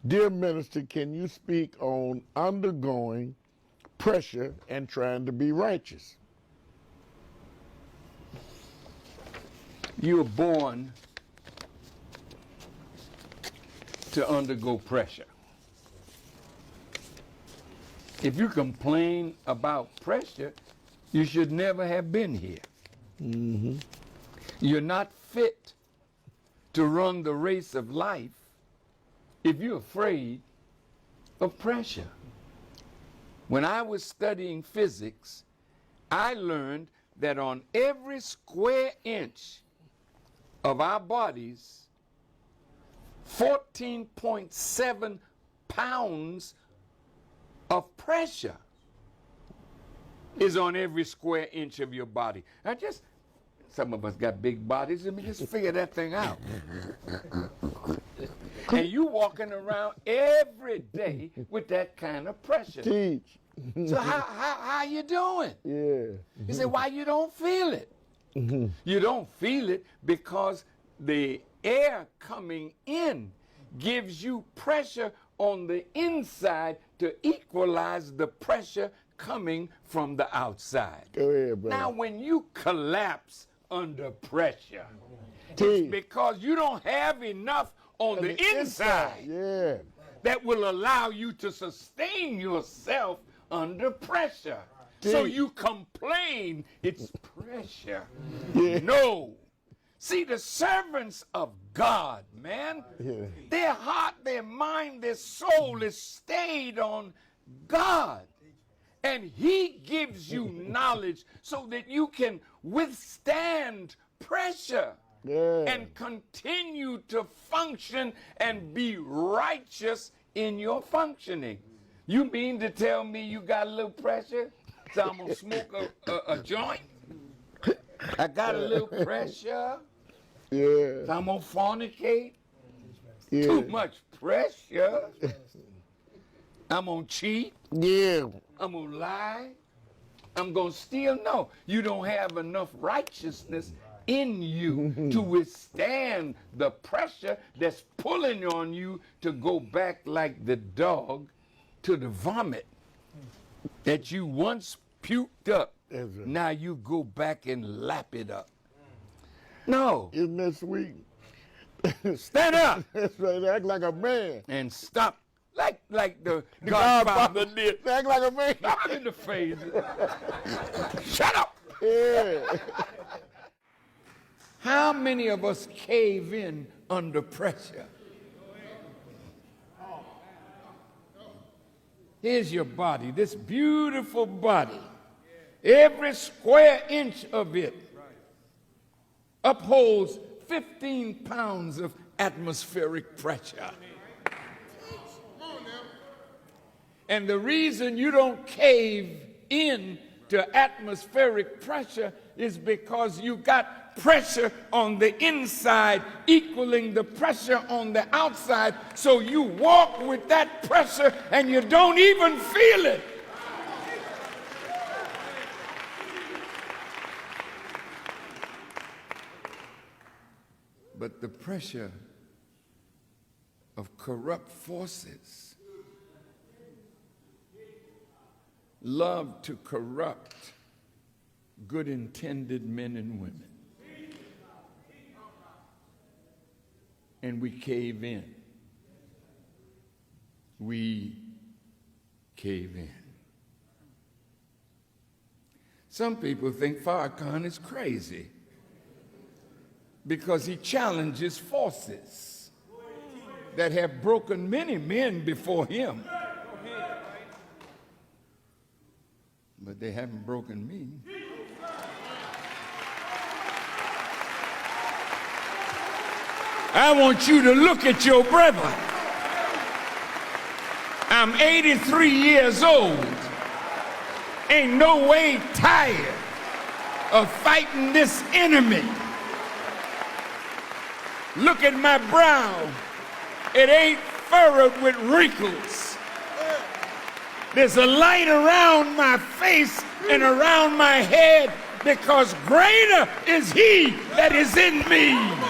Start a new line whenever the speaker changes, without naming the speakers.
Dear minister, can you speak on undergoing pressure and trying to be righteous?
You were born to undergo pressure. If you complain about pressure, you should never have been here.
Mm-hmm.
You're not fit to run the race of life if you're afraid of pressure. When I was studying physics, I learned that on every square inch of our bodies, 14.7 pounds of pressure is on every square inch of your body. Now just, some of us got big bodies, let me just figure that thing out. And you walking around every day with that kind of pressure.
Teach.
So how you doing?
Yeah.
You say, why you don't feel it? You don't feel it because the air coming in gives you pressure on the inside to equalize the pressure coming from the outside.
Go ahead, brother.
Now, when you collapse under pressure,
Teach.
it's because you don't have enough on the inside
Yeah.
that will allow you to sustain yourself under pressure. So you complain it's pressure.
Yeah.
No. See, the servants of God, man,
Yeah.
their heart, their mind, their soul is stayed on God. And he gives you knowledge so that you can withstand pressure.
Yeah.
And continue to function and be righteous in your functioning. You mean to tell me you got a little pressure? So I'm going to smoke a joint? I got a little pressure?
Yeah.
So I'm going to fornicate?
Yeah.
Too much pressure? I'm going to cheat?
Yeah.
I'm going to lie? I'm going to steal? No, you don't have enough righteousness in you to withstand the pressure that's pulling on you to go back like the dog to the vomit that you once puked up.
That's right.
Now you go back and lap it up. No.
Isn't that sweet?
Stand up
That's right. Act like a man.
and stop like the Godfather did.
Act like a man.
Stop in the face. Shut up.
Yeah.
How many of us cave in under pressure? Here's your body, this beautiful body. Every square inch of it upholds 15 pounds of atmospheric pressure. And the reason you don't cave in to atmospheric pressure is because you got pressure on the inside equaling the pressure on the outside, so you walk with that pressure and you don't even feel it. But the pressure of corrupt forces love to corrupt good intended men and women. And we cave in. We cave in. Some people think Farrakhan is crazy because he challenges forces that have broken many men before him. But they haven't broken me. I want you to look at your brother. I'm 83 years old. Ain't no way tired of fighting this enemy. Look at my brow. It ain't furrowed with wrinkles. There's a light around my face and around my head because greater is he that is in me